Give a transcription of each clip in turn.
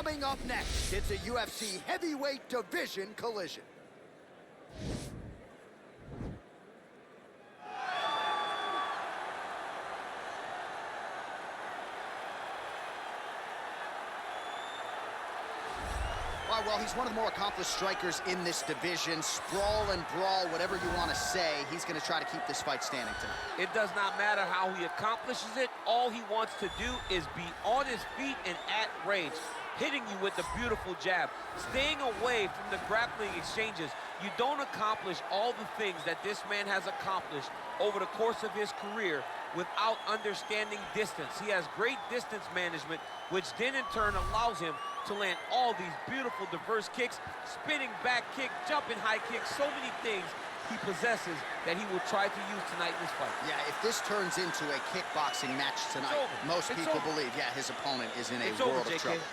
Coming up next, it's a UFC heavyweight division collision. Well, he's one of the more accomplished strikers in this division. Sprawl and brawl, whatever you want to say, he's going to try to keep this fight standing tonight. It does not matter how he accomplishes it. All he wants to do is be on his feet and at range, hitting you with a beautiful jab, staying away from the grappling exchanges. You don't accomplish all the things that this man has accomplished over the course of his career without understanding distance. He has great distance management, which then in turn allows him to land all these beautiful diverse kicks, spinning back kick, jumping high kick, so many things he possesses that he will try to use tonight in this fight. Yeah, if this turns into a kickboxing match tonight, most people believe, yeah, his opponent is in a world of trouble.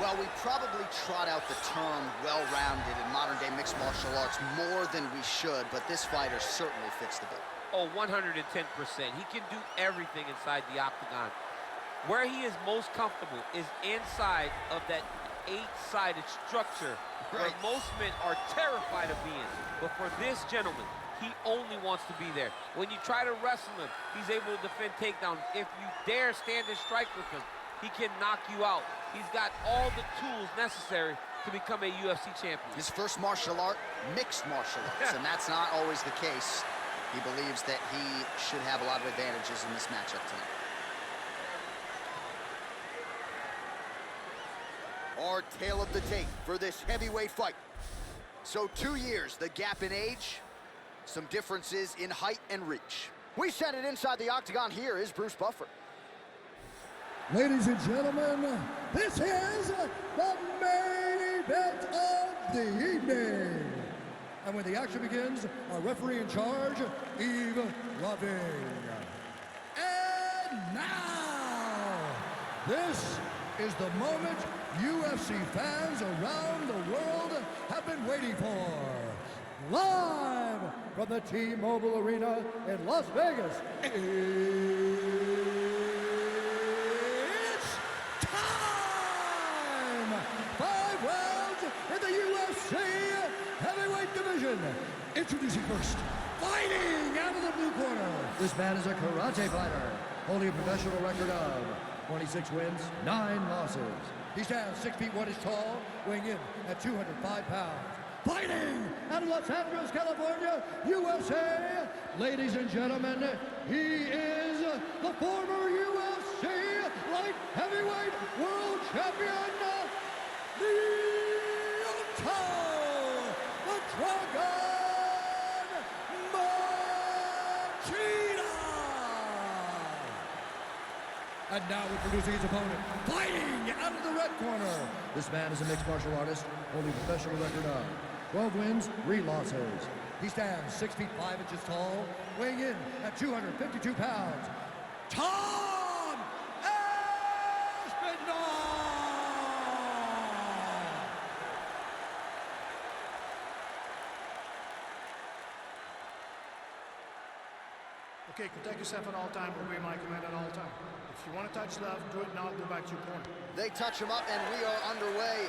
Well, we probably trot out the term well-rounded in modern-day mixed martial arts more than we should, but this fighter certainly fits the bill. Oh, 110%. He can do everything inside the octagon. Where he is most comfortable is inside of that 8-sided structure where most men are terrified of being. But for this gentleman, he only wants to be there. When you try to wrestle him, he's able to defend takedowns. If you dare stand and strike with him, he can knock you out. He's got all the tools necessary to become a UFC champion. His first martial art, mixed martial arts, and that's not always the case. He believes that he should have a lot of advantages in this matchup tonight. Our tale of the tape for this heavyweight fight. So 2 years, the gap in age, some differences in height and reach. We send it inside the octagon. Here is Bruce Buffer. Ladies and gentlemen, this is the main event of the evening. And when the action begins, our referee in charge, Yves Loving. And now, this is the moment UFC fans around the world have been waiting for. Live from the T-Mobile Arena in Las Vegas. Introducing first, fighting out of the blue corner. This man is a karate fighter, holding a professional record of 26 wins, 9 losses. He stands 6 feet 1 inch tall, weighing in at 205 pounds. Fighting out of Los Angeles, California, USA. Ladies and gentlemen, he is the former UFC light heavyweight world champion, Lyoto, the Dragon. And now introducing his opponent, fighting out of the red corner. This man is a mixed martial artist, holding a professional record of 12 wins, 3 losses. He stands 6 feet 5 inches tall, weighing in at 252 pounds. Tom Aspinall! Okay, protect yourself at all times, obey my command at all times. If you want to touch left, do it now, go back to your corner. They touch him up, and we are underway.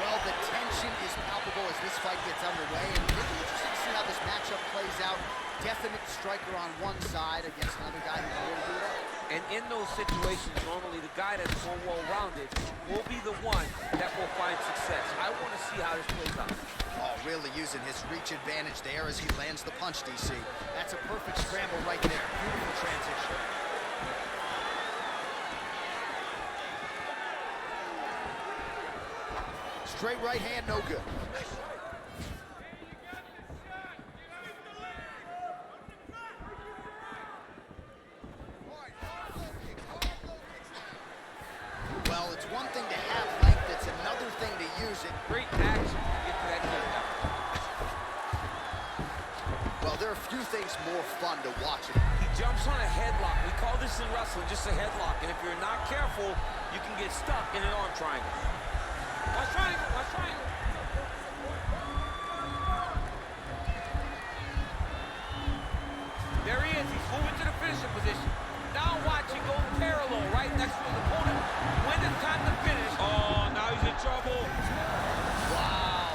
Well, the tension is palpable as this fight gets underway, and it'll be interesting to see how this matchup plays out. Definite striker on one side against another guy who's really good at it. And in those situations, normally the guy that's more well-rounded will be the one that will find success. I want to see how this plays out. Oh, really using his reach advantage there as he lands the punch, DC. That's a perfect scramble right there. Beautiful transition. Straight right hand, no good. Well, it's one thing to have length, it's another thing to use it. Great action to get to that takedown. Well, there are a few things more fun to watch. He jumps on a headlock. We call this in wrestling just a headlock. And if you're not careful, you can get stuck in an arm triangle. Watch triangle, watch triangle. There he is. He's moving to the finishing position. Now watch him go parallel right next to his opponent. When it's time to finish. Oh, now he's in trouble. Wow.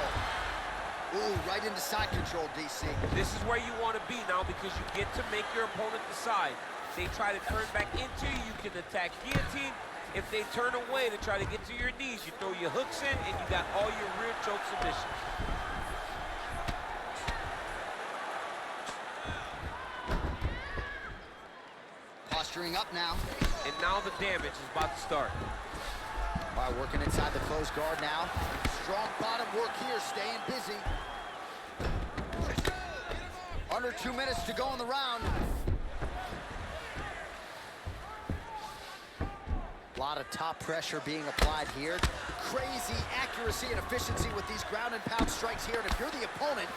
Ooh, right into side control, DC. This is where you want to be now because you get to make your opponent decide. If they try to turn back into you, you can attack guillotine. If they turn away to try to get to your knees, you throw your hooks in and you got all your rear choke submissions. Posturing up now. And now the damage is about to start. All right, working inside the closed guard now. Strong bottom work here, staying busy. Under 2 minutes to go in the round. A lot of top pressure being applied here. Crazy accuracy and efficiency with these ground and pound strikes here. And if you're the opponent,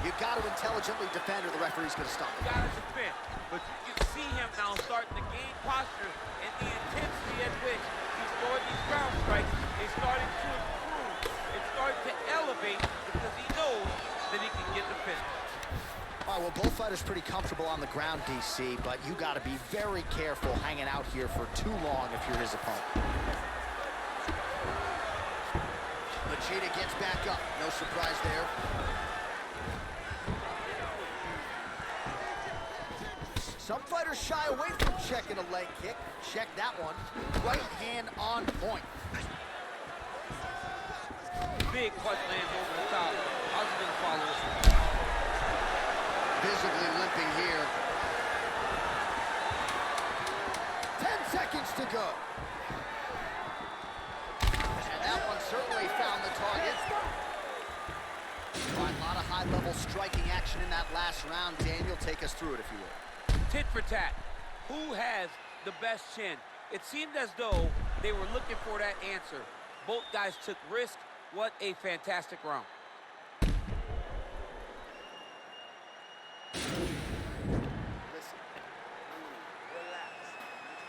you got to intelligently defend or the referee's going to stop it. You got to defend. But you can see him now starting to gain posture and the intensity at which he's throwing these ground strikes is starting to improve. It's starting to elevate because he knows that he can get the finish. All right, well, both fighters pretty comfortable on the ground, DC, but you got to be very careful hanging out here for too long if you're his opponent. Machida gets back up. No surprise there. Some fighters shy away from checking a leg kick. Check that one. Right hand on point. Big punch lands over the top. How's he going to follow this one? Visibly limping here. 10 seconds to go. And that one certainly found the target. All right, a lot of high-level striking action in that last round. Daniel, take us through it, if you will. Tit for tat. Who has the best chin? It seemed as though they were looking for that answer. Both guys took risk. What a fantastic round. Listen, relax.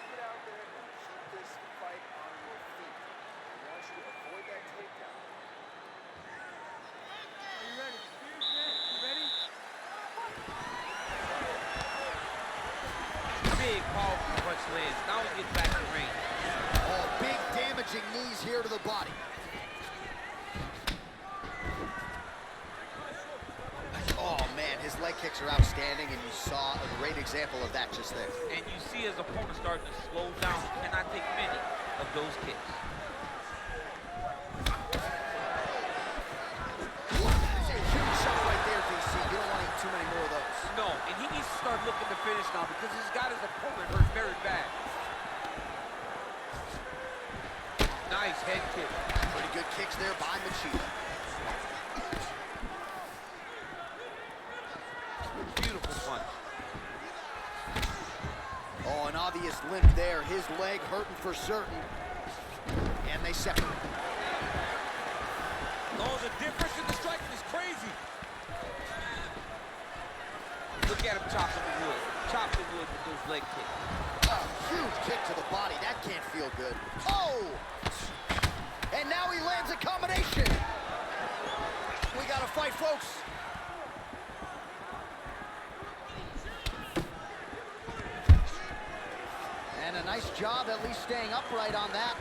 Get out there and keep this fight on your feet. I want you to avoid that takedown. Are you ready? You ready? Big, powerful punch lands. Now he gets back to range. Oh, big damaging knees here to the body. Oh, man, his leg kicks are outstanding, and you saw a great example of that just there. And you see his opponent starting to slow down. He cannot take many of those kicks. That's a huge shot right there, DC. You don't want to eat too many more of those. No, and he needs to start looking to finish now because he's got his opponent hurt very bad. Nice head kick. Pretty good kicks there by Machida. Beautiful punch. Oh, an obvious limp there. His leg hurting for certain. And they separate. Oh, the difference in the striking is crazy. Look at him chopping the wood. Chop the wood with those leg kicks. Oh, huge kick to the body. That can't feel good. Oh! And now he lands a combination. We got to fight, folks. And a nice job at least staying upright on that.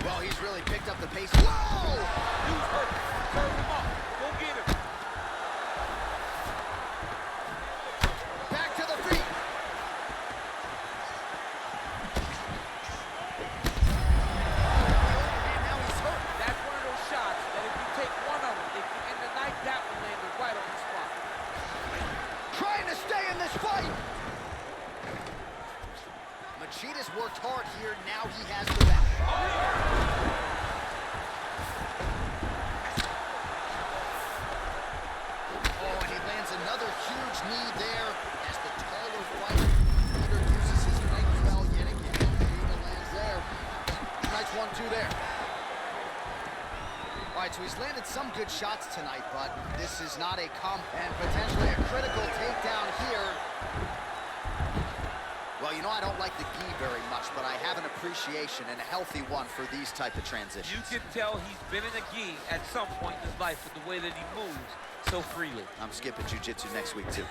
Well, he's really picked up the pace. Whoa! He's hurt. Turn him up. Go get him. Back to the feet. And now he's hurt. That's one of those shots that if you take one of them, if you end the night, that one landed right on the spot. Trying to stay in this fight. Machida's worked hard here. Now he has the back. Oh, and he lands another huge knee there as the taller fighter uses his length well yet again. Machida lands there. Nice 1-2 there. All right, right, so he's landed some good shots tonight, but this is not a and potentially a critical takedown here. Well, you know, I don't like the gi very much, but I have an appreciation and a healthy one for these type of transitions. You can tell he's been in a gi at some point in his life with the way that he moves so freely. I'm skipping jiu-jitsu next week, too.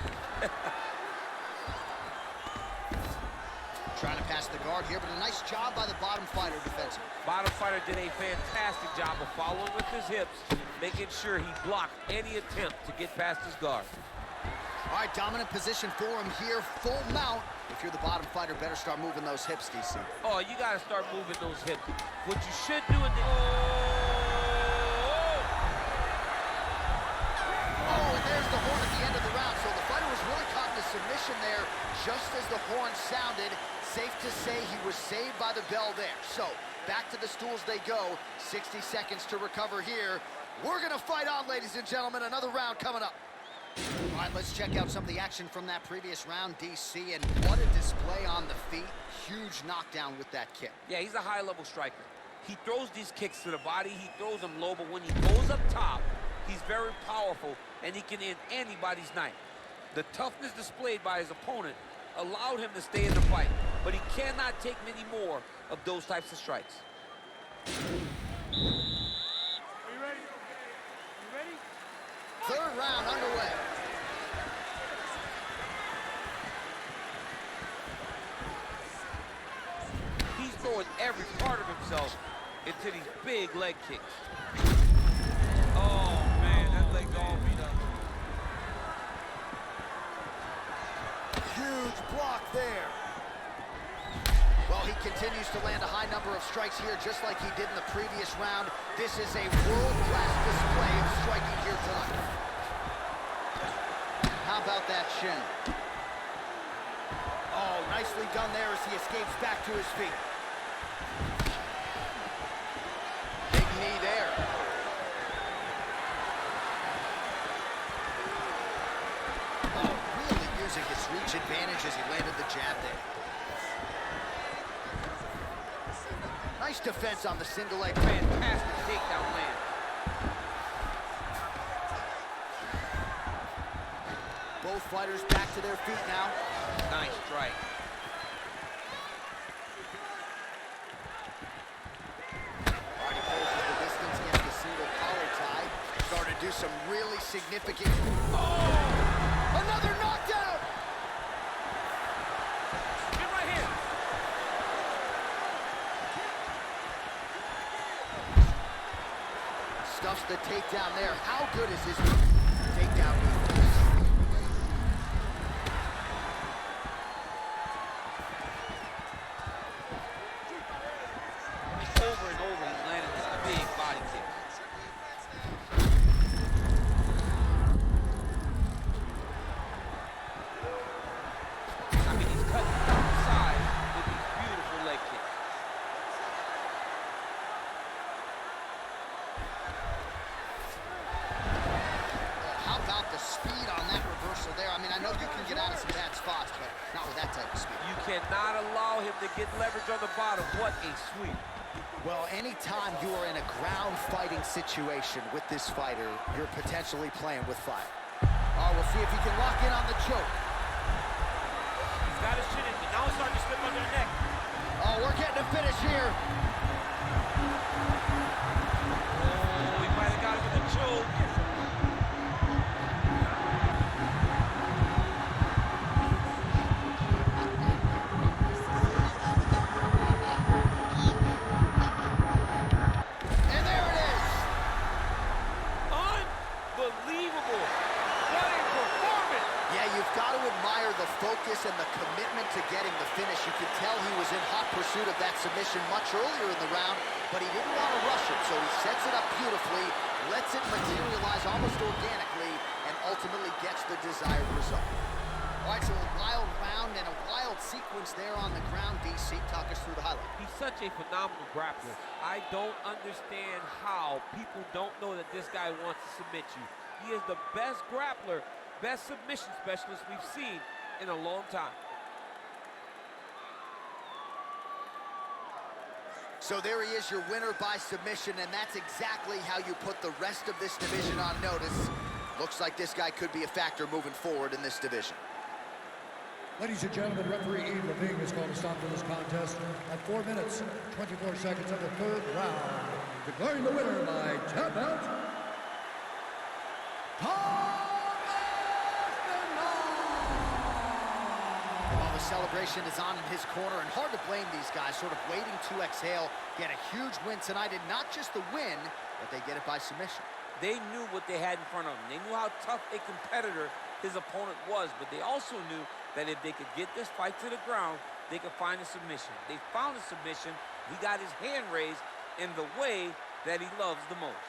Trying to pass the guard here, but a nice job by the bottom fighter defensively. Bottom fighter did a fantastic job of following with his hips, making sure he blocked any attempt to get past his guard. All right, dominant position for him here, full mount. If you're the bottom fighter, better start moving those hips, DC. Oh, you got to start moving those hips. What you should do in the... Oh, and there's the horn at the end of the round. So the fighter was really caught in a submission there just as the horn sounded. Safe to say he was saved by the bell there. So back to the stools they go. 60 seconds to recover here. We're going to fight on, ladies and gentlemen. Another round coming up. All right, let's check out some of the action from that previous round, DC, and what a display on the feet. Huge knockdown with that kick. Yeah, he's a high-level striker. He throws these kicks to the body, he throws them low, but when he goes up top, he's very powerful, and he can end anybody's night. The toughness displayed by his opponent allowed him to stay in the fight, but he cannot take many more of those types of strikes. Are you ready? You ready? Third round underway. He's throwing every part of himself into these big leg kicks. Oh, man, that leg's all beat up. Huge block there. Well, he continues to land a high number of strikes here, just like he did in the previous round. This is a world-class display of striking here tonight. How about that shin? Oh, nicely done there as he escapes back to his feet. Big knee there. Oh, really using his reach advantage as he landed the jab there. Nice defense on the single leg. Fantastic takedown land. Both fighters back to their feet now. Nice strike. Already closes the distance against the single collar tie. Starting to do some really significant... Oh! Another knockdown! Get right here. Stuffs the takedown there. How good is his takedown move? Over and over, he's landing this big body kick. I mean, he's cutting outside with these beautiful leg kicks. How about the speed on that reversal there? I mean, I know you can get out of some bad spots, but not with that type of speed. You cannot allow him to get leverage on the bottom. What a sweep. Well, anytime you are in a ground fighting situation with this fighter, you're potentially playing with fire. All right, we'll see if he can lock in on the choke. He's got his chin in. Now he's starting to slip under the neck. Oh, we're getting a finish here. Oh, he might have got him with a choke. Focus and the commitment to getting the finish. You could tell he was in hot pursuit of that submission much earlier in the round, but he didn't want to rush it, so he sets it up beautifully, lets it materialize almost organically, and ultimately gets the desired result. All right, so a wild round and a wild sequence there on the ground. DC, talk us through the highlight. He's such a phenomenal grappler. I don't understand how people don't know that this guy wants to submit you. He is the best grappler, best submission specialist we've seen in a long time. So So there he is, your winner by submission, and that's exactly how you put the rest of this division on notice. Looks like this guy could be a factor moving forward in this division. Ladies and gentlemen, referee Eve Levine has called a stop to this contest at 4 minutes, 24 seconds of the third round, declaring the winner by tap out, While the celebration is on in his corner, and hard to blame these guys, sort of waiting to exhale, get a huge win tonight, and not just the win, but they get it by submission. They knew what they had in front of them. They knew how tough a competitor his opponent was, but they also knew that if they could get this fight to the ground, they could find a submission. They found a submission. He got his hand raised in the way that he loves the most.